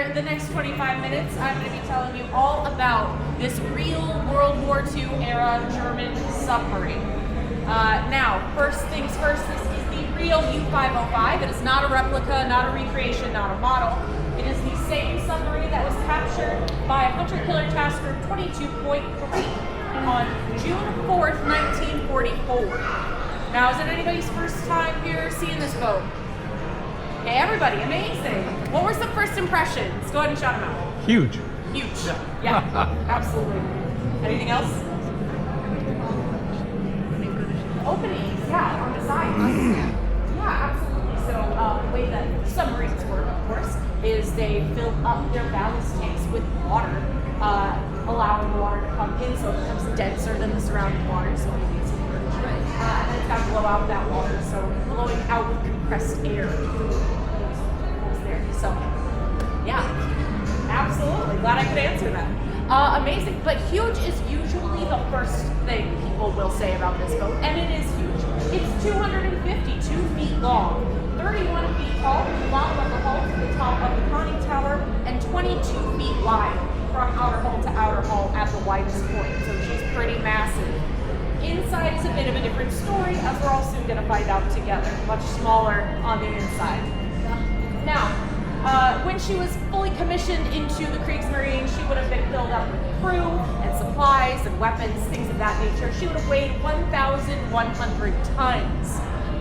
for the next 25 minutes, I'm going to be telling you all about this real World War II era German submarine. Now, first things first, this is the real U505. It is not a replica, not a recreation, not a model. It is the same submarine that was captured by a hunter-killer task group 22.3 on June 4th, 1944. Now, is it anybody's first time here seeing this boat? Okay, everybody, amazing. What was the first impressions? Go ahead and shout them out. Huge. Huge. Yeah, absolutely. Anything else? Openings, yeah, on the side. Yeah, absolutely. So the way that submarines work, of course, is they fill up their ballast tanks with water, allowing the water to come in so it becomes denser than the surrounding water, so it needs submerged. And then it's got to blow out that water, so blowing out with compressed air. So, yeah, absolutely. Glad I could answer that. Amazing. But huge is usually the first thing people will say about this boat, and it is huge. It's 252 feet long, 31 feet tall from the bottom of the hull to the top of the conning tower, and 22 feet wide from outer hull to outer hull at the widest point. So she's pretty massive. Inside is a bit of a different story, as we're all soon going to find out together. Much smaller on the inside. Now, when she was fully commissioned into the Kriegsmarine, she would have been filled up with crew and supplies and weapons, things of that nature. She would have weighed 1,100 tons.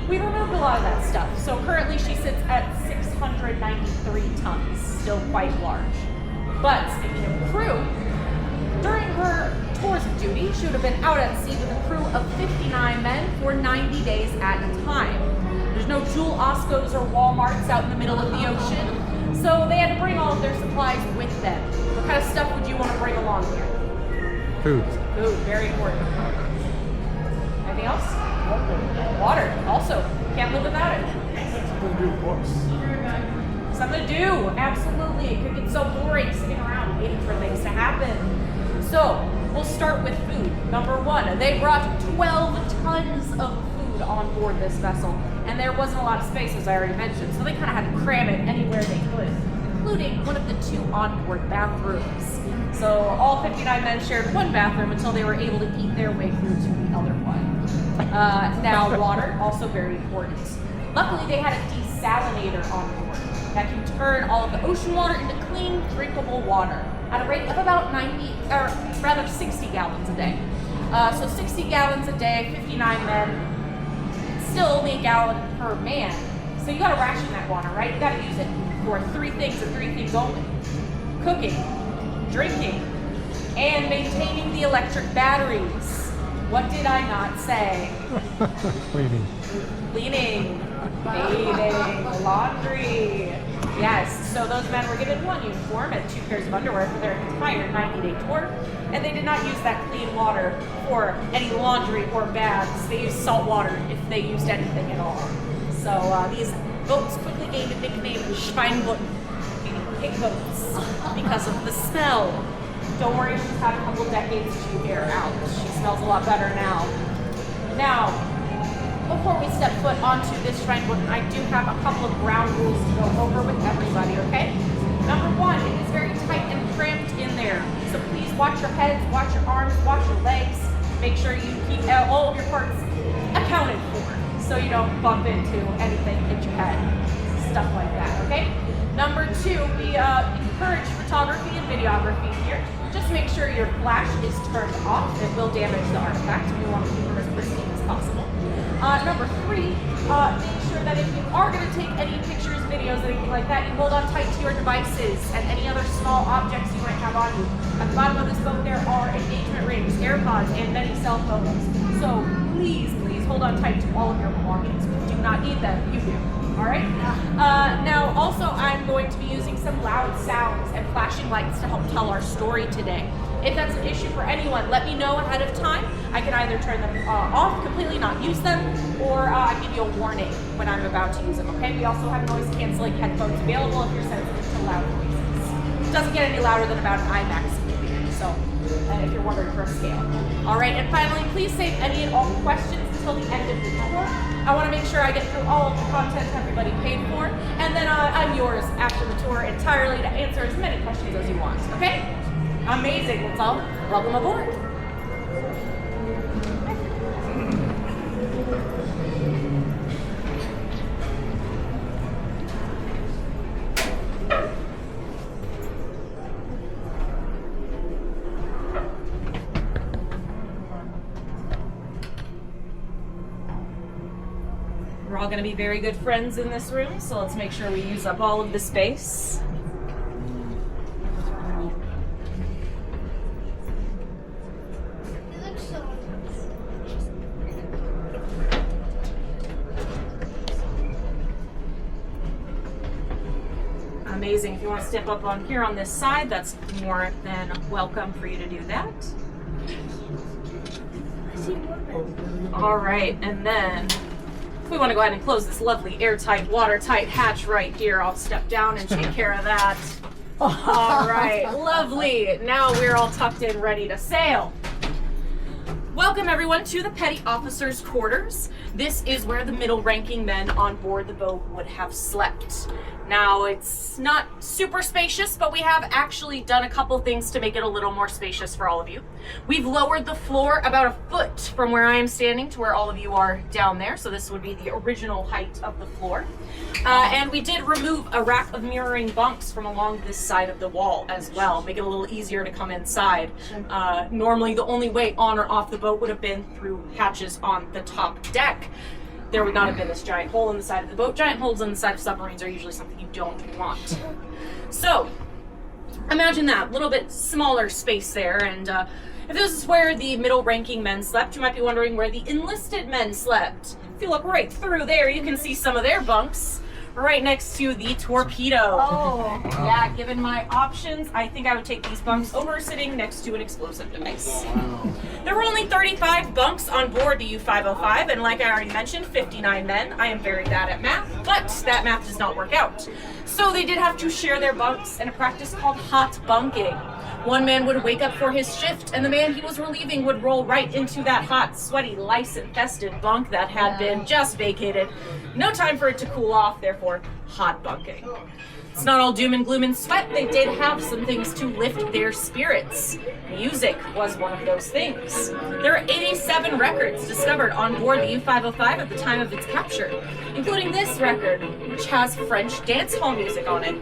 We removed a lot of that stuff, so currently she sits at 693 tons, still quite large. But speaking of crew, during her tours of duty, she would have been out at sea with a crew of 59 men for 90 days at a time. There's no Jewel Oscos or Walmarts out in the middle of the ocean, so they had to bring all of their supplies with them. What kind of stuff would you want to bring along here? Food. Food, very important. Anything else? Water, also. Can't live without it. Something to do, absolutely. It could get so boring sitting around waiting for things to happen. So, we'll start with food. Number one, they brought 12 tons of food on board this vessel. And there wasn't a lot of space, as I already mentioned, so they kind of had to cram it anywhere they could, including one of the 2 onboard bathrooms. So all 59 men shared one bathroom until they were able to eat their way through to the other one. Now, water, also very important. Luckily, they had a desalinator on board that can turn all of the ocean water into clean, drinkable water at a rate of about 60 gallons a day. So 60 gallons a day, 59 men, still only a gallon per man. So you gotta ration that water, right? You gotta use it for 3 things and 3 things only. Cooking, drinking, and maintaining the electric batteries. What did I not say? Cleaning. Cleaning, bathing, laundry. Yes, so those men were given 1 uniform and 2 pairs of underwear for their entire 90-day tour, and they did not use that clean water for any laundry or baths. They used salt water if they used anything at all. So these boats quickly gained a nickname, Schweinboot, meaning pig boats, because of the smell. Don't worry, she's had a couple decades to air out. She smells a lot better now. Now, before we step foot onto this Schweinboot, I do have a couple of ground rules to go over with everybody, okay? Number 1, it is very tight and cramped in there. So please watch your heads, watch your arms, watch your legs. Make sure you keep all of your parts accounted for so you don't bump into anything, hit your head, stuff like that, okay? Number 2, we encourage photography and videography here. Just make sure your flash is turned off. It will damage the artifact. We want to keep it as pristine as possible. Number 3, make sure that if you are going to take any pictures, videos, anything like that, you hold on tight to your devices and any other small objects you might have on you. At the bottom of this boat, there are engagement rings, AirPods, and many cell phones. So please hold on tight to all of your belongings. We do not need them. You do. All right? Now, also, I'm going to be using some loud sounds and flashing lights to help tell our story today. If that's an issue for anyone, let me know ahead of time. I can either turn them off completely, not use them, or I give you a warning when I'm about to use them, okay? We also have noise-canceling headphones available if you're sensitive to loud noises. It doesn't get any louder than about an IMAX movie, so if you're wondering for a scale. All right, and finally, please save any and all questions until the end of the tour. I want to make sure I get through all of the content everybody paid for, and then I'm yours after the tour entirely to answer as many questions as you want, okay? Amazing, let's all welcome aboard. We're all going to be very good friends in this room, so let's make sure we use up all of the space. Amazing. If you want to step up on here on this side, that's more than welcome for you to do that. All right, and then if we want to go ahead and close this lovely airtight, watertight hatch right here, I'll step down and take care of that. All right, lovely. Now we're all tucked in, ready to sail. Welcome everyone to the Petty Officer's Quarters. This is where the middle ranking men on board the boat would have slept. Now, it's not super spacious, but we have actually done a couple things to make it a little more spacious for all of you. We've lowered the floor about a foot from where I am standing to where all of you are down there, so this would be the original height of the floor. And we did remove a rack of mirroring bunks from along this side of the wall as well, make it a little easier to come inside. Normally, the only way on or off the boat would have been through hatches on the top deck. There would not have been this giant hole in the side of the boat. Giant holes in the side of submarines are usually something you don't want. So, imagine that, a little bit smaller space there, and if this is where the middle ranking men slept, you might be wondering where the enlisted men slept. If you look right through there, you can see some of their bunks right next to the torpedo. Oh. Yeah, given my options, I think I would take these bunks over sitting next to an explosive device. There were only 35 bunks on board the U505, and like I already mentioned, 59 men. I am very bad at math, but that math does not work out. So they did have to share their bunks in a practice called hot bunking. One man would wake up for his shift, and the man he was relieving would roll right into that hot, sweaty, lice-infested bunk that had been just vacated. No time for it to cool off, therefore, hot bunking. It's not all doom and gloom and sweat. They did have some things to lift their spirits. Music was one of those things. There are 87 records discovered on board the U505 at the time of its capture, including this record, which has French dance hall music on it.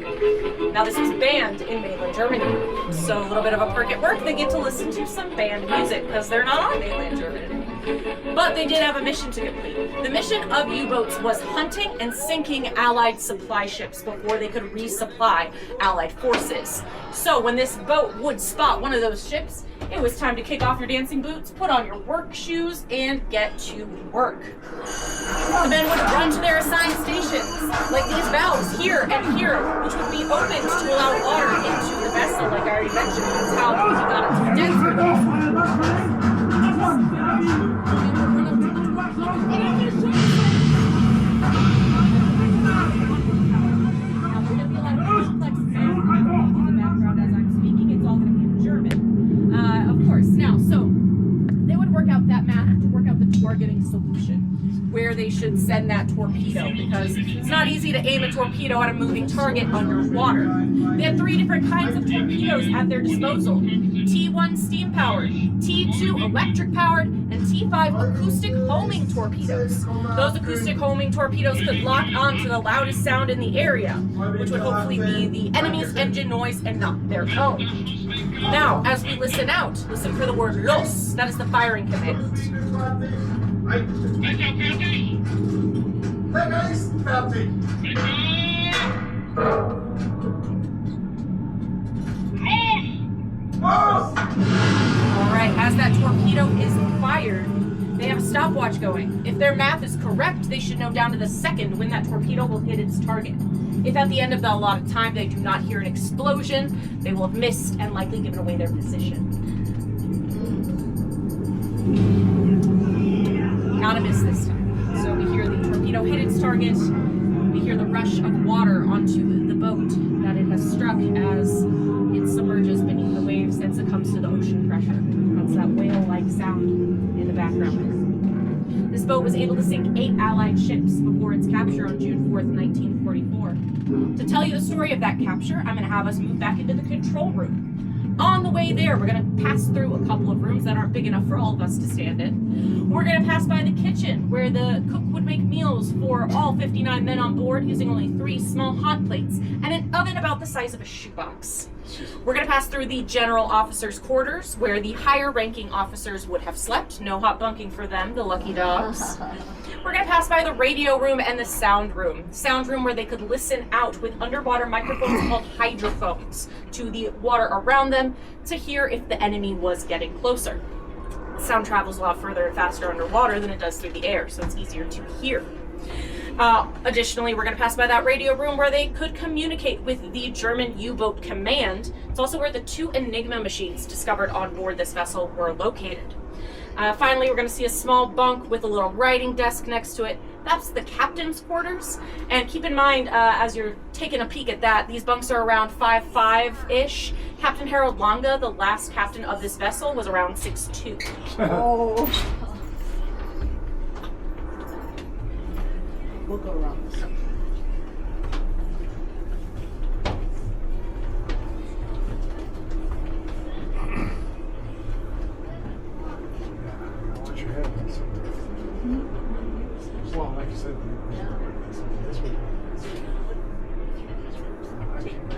Now, this was banned in mainland Germany, so a little bit of a perk at work. They get to listen to some banned music because they're not on mainland Germany. But they did have a mission to complete. The mission of U-boats was hunting and sinking Allied supply ships before they could resupply Allied forces. So when this boat would spot one of those ships, it was time to kick off your dancing boots, put on your work shoes, and get to work. The men would run to their assigned stations, like these valves here and here, which would be opened to allow water into the vessel, like I already mentioned. That's how you got it to the deck. Targeting solution where they should send that torpedo, because it's not easy to aim a torpedo at a moving target underwater. They had 3 different kinds of torpedoes at their disposal: T1 steam powered, T2 electric powered, and T5 acoustic homing torpedoes. Those acoustic homing torpedoes could lock on to the loudest sound in the area, which would hopefully be the enemy's engine noise and not their own. Now, as we listen out, listen for the word los. That is the firing command. Alright, as that torpedo is fired, they have a stopwatch going. If their math is correct, they should know down to the second when that torpedo will hit its target. If at the end of the allotted time they do not hear an explosion, they will have missed and likely given away their position. Not a miss this time. So we hear the torpedo hit its target. We hear the rush of water onto the boat that it has struck as it submerges beneath the waves and succumbs to the ocean pressure. That's that whale-like sound in the background. This boat was able to sink 8 Allied ships before its capture on June 4th, 1944. To tell you the story of that capture, I'm going to have us move back into the control room. On the way there, we're going to pass through a couple of rooms that aren't big enough for all of us to stand in. We're going to pass by the kitchen, where the cook would make meals for all 59 men on board using only 3 small hot plates and an oven about the size of a shoebox. We're going to pass through the general officers' quarters, where the higher-ranking officers would have slept. No hot bunking for them, the lucky dogs. We're going to pass by the radio room and the sound room. Sound room where they could listen out with underwater microphones called hydrophones to the water around them to hear if the enemy was getting closer. Sound travels a lot further and faster underwater than it does through the air, so it's easier to hear. Additionally, we're going to pass by that radio room where they could communicate with the German U-boat command. It's also where the 2 Enigma machines discovered on board this vessel were located. Finally, we're going to see a small bunk with a little writing desk next to it. That's the captain's quarters. And keep in mind, as you're taking a peek at that, these bunks are around 5'5"-ish. Captain Harold Longa, the last captain of this vessel, was around 6'2". Oh. We'll go around this. Well, like you said, this would. I can't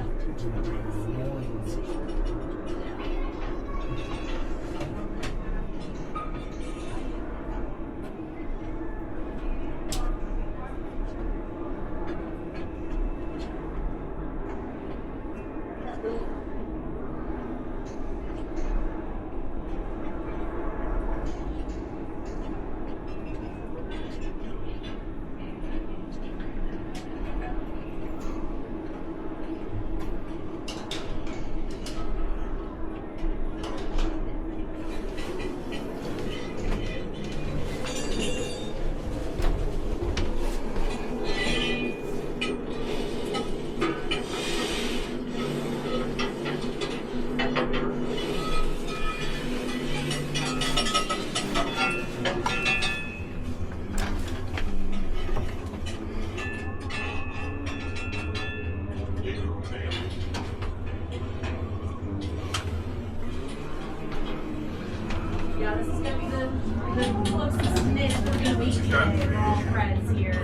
Yeah, this is going to be the closest knit we're going to be today. We're all friends here.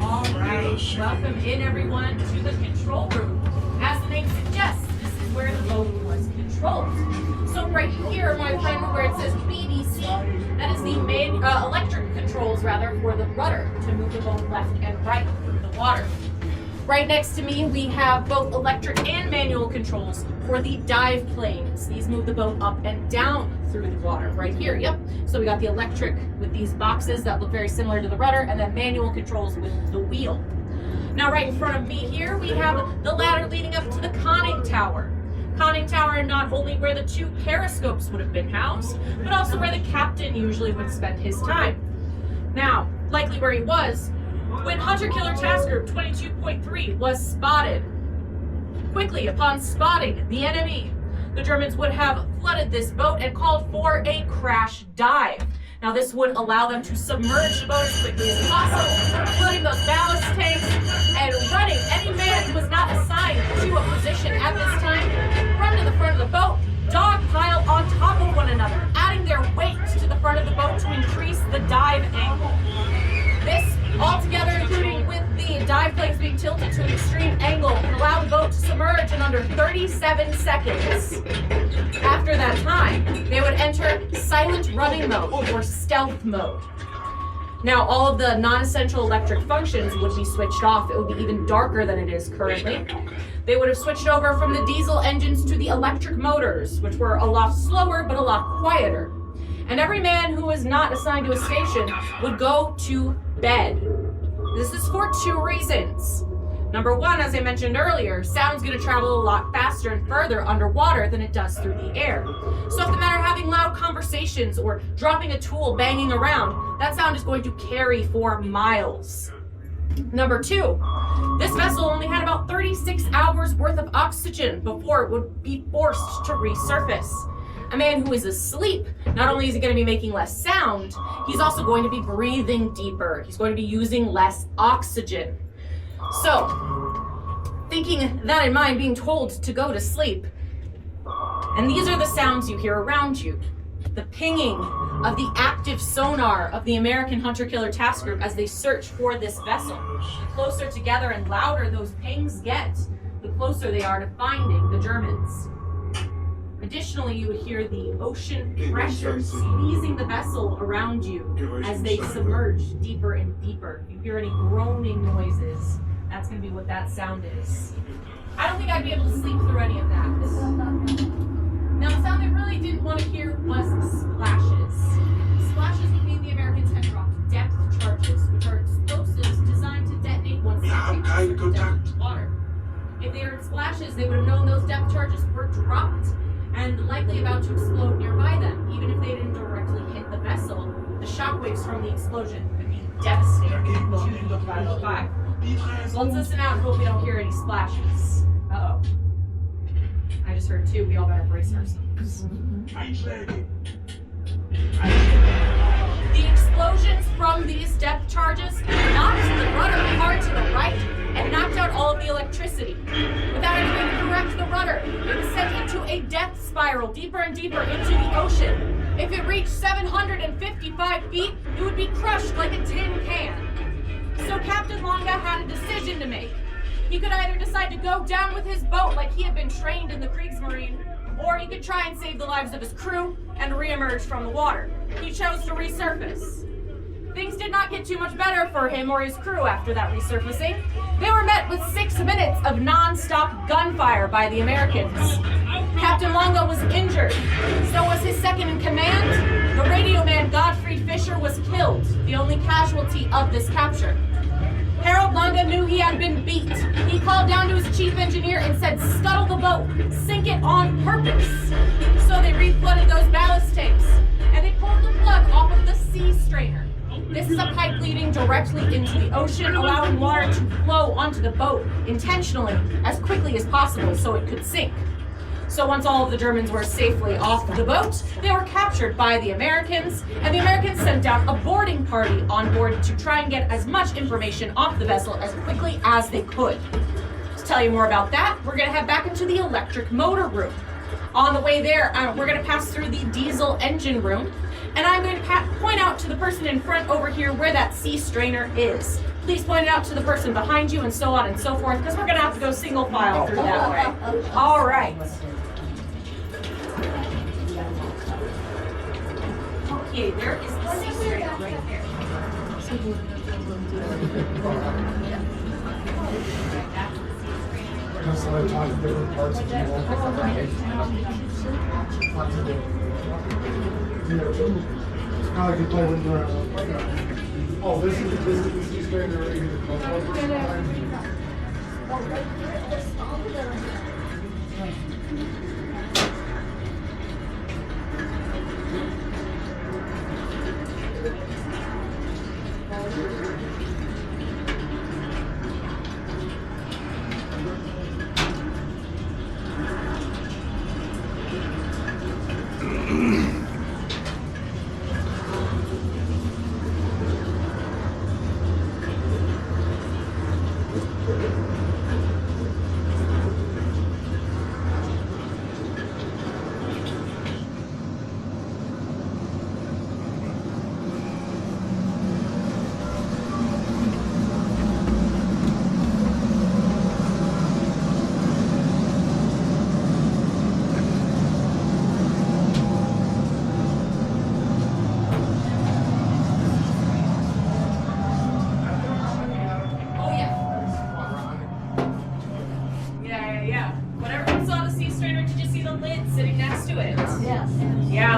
All right, welcome in everyone to the control room. As the name suggests, this is where the boat was controlled. So right here, my friend, where it says BBC, that is the main electric controls, rather, for the rudder to move the boat left and right through the water. Right next to me, we have both electric and manual controls for the dive planes. These move the boat up and down through the water. Right here, yep. So we got the electric with these boxes that look very similar to the rudder, and then manual controls with the wheel. Now right in front of me here, we have the ladder leading up to the conning tower. Conning tower, not only where the 2 periscopes would have been housed, but also where the captain usually would spend his time. Now, likely where he was, when Hunter Killer Task Group 22.3 was spotted. Quickly, upon spotting the enemy, the Germans would have flooded this boat and called for a crash dive. Now this would allow them to submerge the boat as quickly as possible, flooding those ballast tanks and running any man who was not assigned to a position at this time, run to the front of the boat, dogpile on top of one another, adding their weight to the front of the boat to increase the dive angle. This, altogether including with the dive planes being tilted to an extreme angle, can allow the boat to submerge in under 37 seconds. After that time, they would enter silent running mode, or stealth mode. Now, all of the non-essential electric functions would be switched off. It would be even darker than it is currently. They would have switched over from the diesel engines to the electric motors, which were a lot slower but a lot quieter. And every man who was not assigned to a station would go to bed. This is for 2 reasons. Number 1, as I mentioned earlier, sound's going to travel a lot faster and further underwater than it does through the air. So if the men are having loud conversations or dropping a tool banging around, that sound is going to carry for miles. Number 2, this vessel only had about 36 hours worth of oxygen before it would be forced to resurface. A man who is asleep, not only is he going to be making less sound, he's also going to be breathing deeper. He's going to be using less oxygen. So, thinking that in mind, being told to go to sleep, and these are the sounds you hear around you. The pinging of the active sonar of the American Hunter-Killer Task Group as they search for this vessel. The closer together and louder those pings get, the closer they are to finding the Germans. Additionally, you would hear the ocean pressure squeezing the vessel around you as they submerge deeper and deeper. If you hear any groaning noises, that's going to be what that sound is. I don't think I'd be able to sleep through any of that. Now, the sound they really didn't want to hear was splashes. Splashes would mean the Americans had dropped depth charges, which are explosives designed to detonate once they reach the depth of water. If they heard splashes, they would have known those depth charges were dropped and likely about to explode nearby them. Even if they didn't directly hit the vessel, the shockwaves from the explosion would be devastating to Uboat505. So let's listen out and hope we don't hear any splashes. Uh-oh. I just heard two. We all better brace ourselves. The explosions from these depth charges knocked the rudder hard to the right and knocked out all of the electricity. Without anything to correct the rudder, it was sent into a death spiral deeper and deeper into the ocean. If it reached 755 feet, it would be crushed like a tin can. So Captain Longa had a decision to make. He could either decide to go down with his boat like he had been trained in the Kriegsmarine, or he could try and save the lives of his crew and re-emerge from the water. He chose to resurface. Things did not get too much better for him or his crew after that resurfacing. They were met with 6 minutes of non-stop gunfire by the Americans. Captain Longa was injured. So was his second in command. The radio man Gottfried Fischer was killed, the only casualty of this capture. Harold Longa knew he had been beat. He called down to his chief engineer and said, scuttle the boat, sink it on purpose. So they reflooded those ballast tanks, and they pulled the plug off of the sea strainer. This is a pipe leading directly into the ocean, allowing water to flow onto the boat intentionally as quickly as possible so it could sink. So once all of the Germans were safely off the boat, they were captured by the Americans, and the Americans sent down a boarding party on board to try and get as much information off the vessel as quickly as they could. To tell you more about that, we're going to head back into the electric motor room. On the way there, we're going to pass through the diesel engine room, and I'm going to point out to the person in front over here where that sea strainer is. Please point it out to the person behind you, and so on and so forth, because we're going to have to go single file through that way. All right. Okay, there is the sea strainer right there. Just like talking different parts of the world. It's kind of like you play when you're oh, this is the sea strainer right here.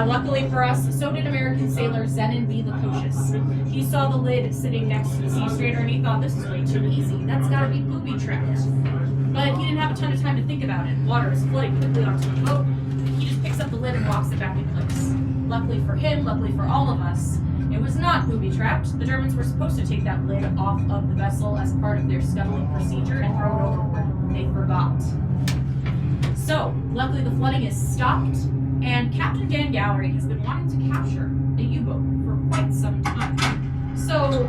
Luckily for us, so did American sailor Zenon B. Lukosius. He saw the lid sitting next to the sea strainer and he thought, this is way too easy. That's gotta be booby-trapped. But he didn't have a ton of time to think about it. Water is flooding quickly onto the boat. He just picks up the lid and locks it back in place. Luckily for him, luckily for all of us, it was not booby-trapped. The Germans were supposed to take that lid off of the vessel as part of their scuttling procedure and throw it overboard. They forgot. So, luckily the flooding is stopped. And Captain Dan Gallery has been wanting to capture a U-boat for quite some time. So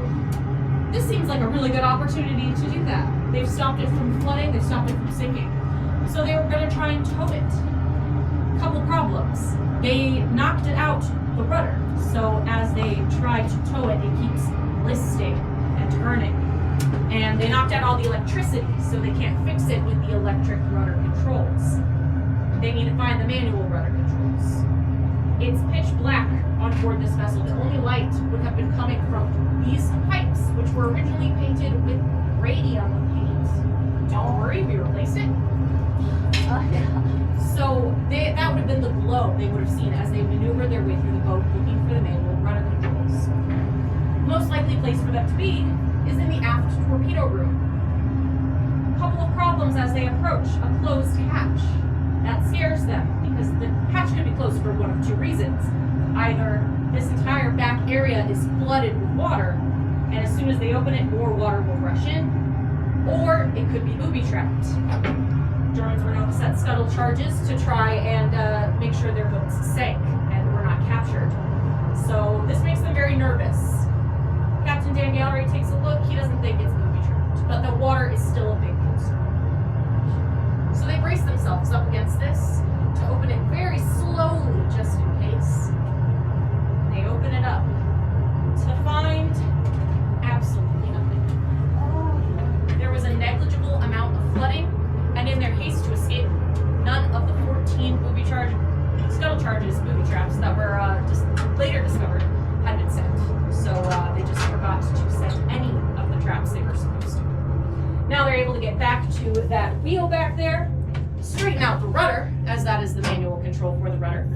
this seems like a really good opportunity to do that. They've stopped it from flooding, they've stopped it from sinking. So they were going to try and tow it. Couple problems. They knocked it out the rudder. So as they try to tow it, it keeps listing and turning. And they knocked out all the electricity, so they can't fix it with the electric rudder controls. They need to find the manual rudder controls. It's pitch black on board this vessel. The only light would have been coming from these pipes, which were originally painted with radium paint. Don't worry, we replaced it. So that would have been the glow they would have seen as they maneuvered their way through the boat looking for the manual rudder controls. Most likely place for them to be is in the aft torpedo room. A couple of problems as they approach a closed hatch. That scares them because the hatch could be closed for one of two reasons. Either this entire back area is flooded with water, and as soon as they open it, more water will rush in, or it could be booby-trapped. Germans were known to set scuttle charges to try and make sure their boats sank and were not captured. So this makes them very nervous. Captain Dan Gallery takes a look. He doesn't think it's booby-trapped, but the water is still a big concern. So they brace themselves up against this to open it very slowly, just in case. They open it up to find absolutely nothing. There was a negligible amount of flooding, and in their haste to escape, none of the 14 scuttle charges, booby traps that were just later discovered had been set. So they just forgot to set any of the traps they were supposed to. Now they're able to get back to that wheel back there, straighten out the rudder, as that is the manual control for the rudder,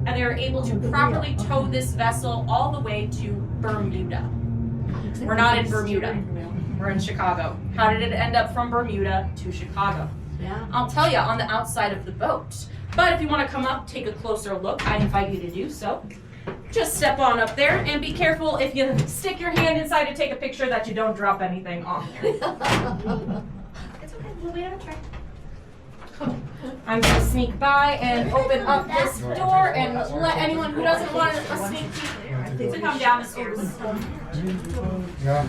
and they're able to properly tow this vessel all the way to Bermuda. We're not in Bermuda. We're in Chicago. How did it end up from Bermuda to Chicago? Yeah. I'll tell you on the outside of the boat. But if you want to come up, take a closer look, I invite you to do so. Just step on up there and be careful if you stick your hand inside to take a picture that you don't drop anything on there. It's okay, we'll have a try. I'm going to sneak by and open up this door and let anyone who doesn't want a sneak peek to come down this over. Yeah.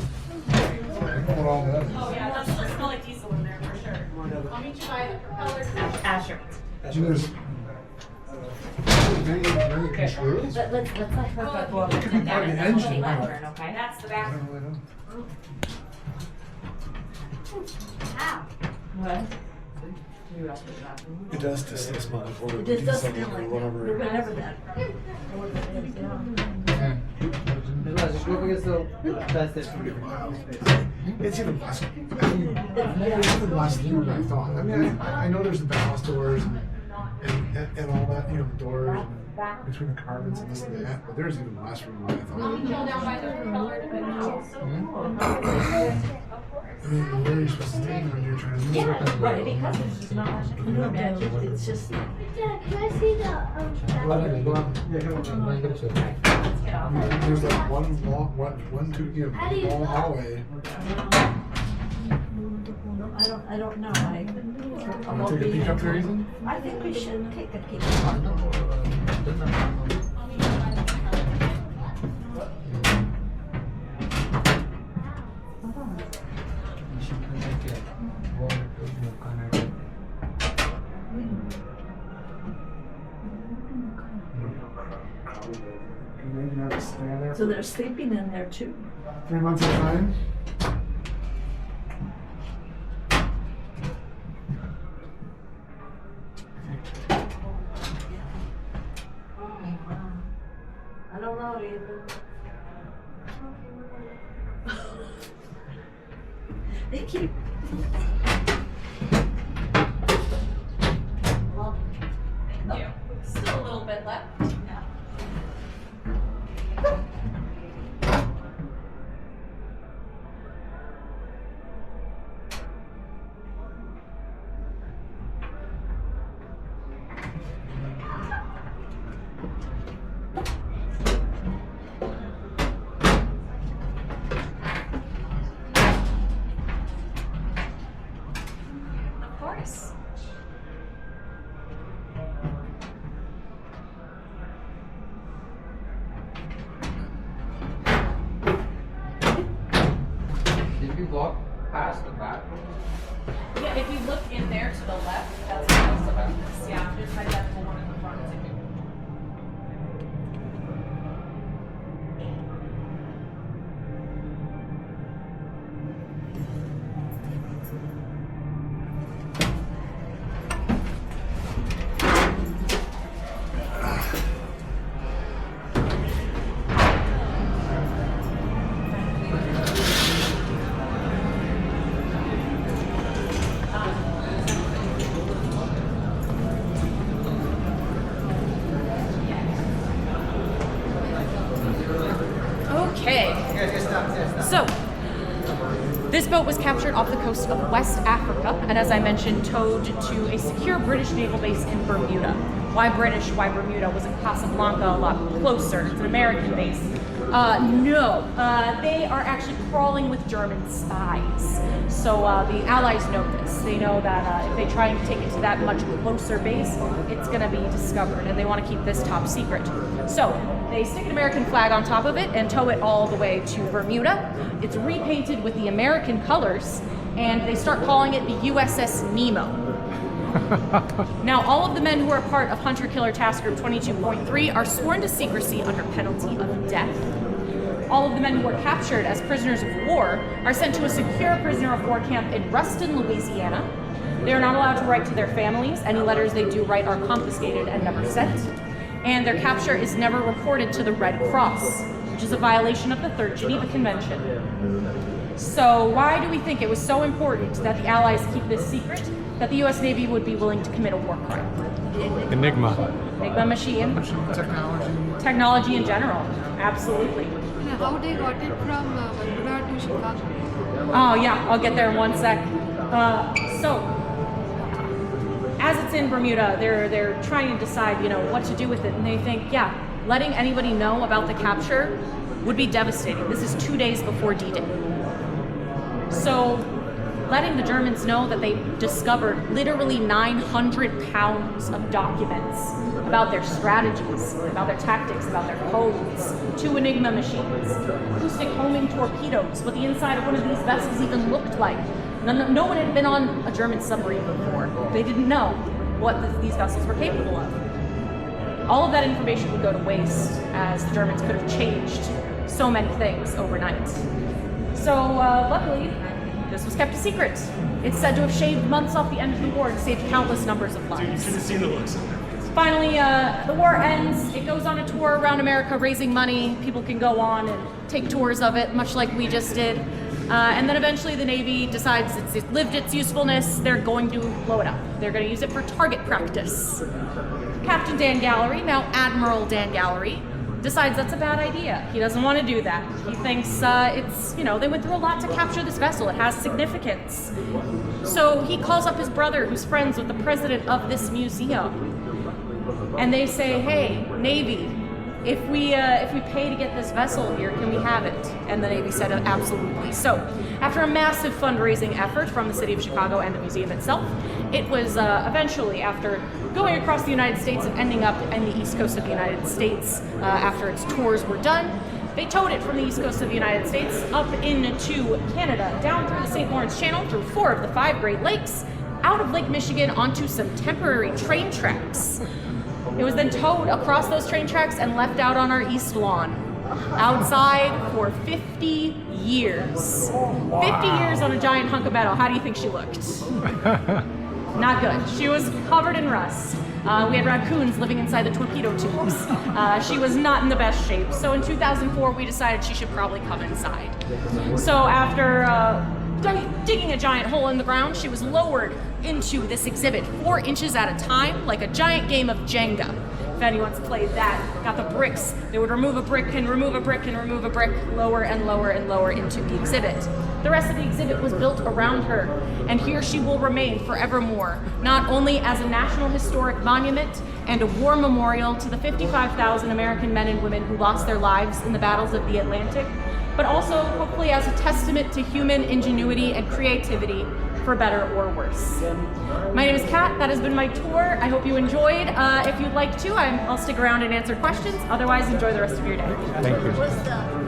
Oh yeah, that's still smell like diesel in there for sure. I'll meet you by the propeller. Asher. There's many controls. Let's let her go up It could be part of the engine. Okay, that's the I back. don't really know. What? It does still smell like oil. It just does smell like whatever that. Just go against the best that's It's even less. It's even less than I thought. I mean, I know there's the ballast doors and all that, you know, the doors between the carbons and this and that, but there's even less room than I I'll meet you thought. down by the propeller to finish also. I mean, where are you supposed to stand when you're trying to move? Yeah, right, because it's just not magic, it's just. Dad, can I see the Let's get off. There's like one, two, you know, long hallway. I don't know, Want to take a peek up there, Ethan? I think we should take a peek. I'll meet you by the propeller. So they're sleeping in there too. 3 months at a time. I don't know, either. They keep. Well, thank you. Still a little bit left. Of course. walk past the back. Yeah, if you look in there to the left, that's most of it. Yeah, there's my identical one in the front too. Okay. So, this boat was captured off the coast of West Africa, and as I mentioned, towed to a secure British naval base in Bermuda. Why British? Why Bermuda? Wasn't Casablanca a lot closer? It's an American base. No, they are actually crawling with German spies. So the Allies know this. They know that if they try and take it to that much closer base, it's going to be discovered, and they want to keep this top secret. So they stick an American flag on top of it and tow it all the way to Bermuda. It's repainted with the American colors, and they start calling it the USS Nemo. Now, all of the men who are part of Hunter Killer Task Group 22.3 are sworn to secrecy under penalty of death. All of the men who were captured as prisoners of war are sent to a secure prisoner of war camp in Ruston, Louisiana. They are not allowed to write to their families. Any letters they do write are confiscated and never sent. And their capture is never reported to the Red Cross, which is a violation of the Third Geneva Convention. So why do we think it was so important that the Allies keep this secret, that the US Navy would be willing to commit a war crime? Enigma. Enigma machine. Technology. Technology in general. Absolutely. How they got it from Bermuda to Chicago? Oh yeah, I'll get there in one sec. So, as it's in Bermuda, they're trying to decide, what to do with it, and they think, yeah, letting anybody know about the capture would be devastating. This is 2 days before D-Day. So, letting the Germans know that they discovered literally 900 pounds of documents about their strategies, about their tactics, about their codes, 2 Enigma machines, acoustic homing torpedoes, what the inside of one of these vessels even looked like. No one had been on a German submarine before. They didn't know what these vessels were capable of. All of that information would go to waste, as the Germans could have changed so many things overnight. So luckily, this was kept a secret. It's said to have shaved months off the end of the war and saved countless numbers of lives. Finally, the war ends. It goes on a tour around America raising money. People can go on and take tours of it, much like we just did. And then eventually the Navy decides it's lived its usefulness. They're going to blow it up. They're going to use it for target practice. Captain Dan Gallery, now Admiral Dan Gallery, decides that's a bad idea. He doesn't want to do that. He thinks they went through a lot to capture this vessel. It has significance. So he calls up his brother, who's friends with the president of this museum. And they say, hey, Navy, if we pay to get this vessel here, can we have it? And the Navy said absolutely. So after a massive fundraising effort from the city of Chicago and the museum itself, it was eventually, after going across the United States and ending up in the east coast of the United States after its tours were done, they towed it from the east coast of the United States up into Canada, down through the St. Lawrence Channel, through 4 of the 5 Great Lakes, out of Lake Michigan onto some temporary train tracks. It was then towed across those train tracks and left out on our east lawn, outside for 50 years. 50 years on a giant hunk of metal. How do you think she looked? Not good. She was covered in rust. We had raccoons living inside the torpedo tubes. She was not in the best shape. So in 2004, we decided she should probably come inside. So after digging a giant hole in the ground, she was lowered into this exhibit 4 inches at a time, like a giant game of Jenga. If anyone's played that, got the bricks, they would remove a brick and remove a brick and remove a brick, lower and lower and lower into the exhibit. The rest of the exhibit was built around her, and here she will remain forevermore, not only as a National Historic Monument and a war memorial to the 55,000 American men and women who lost their lives in the battles of the Atlantic, but also hopefully as a testament to human ingenuity and creativity, for better or worse. My name is Kat. That has been my tour. I hope you enjoyed. If you'd like to, I'll stick around and answer questions. Otherwise, enjoy the rest of your day. Thank you. What's the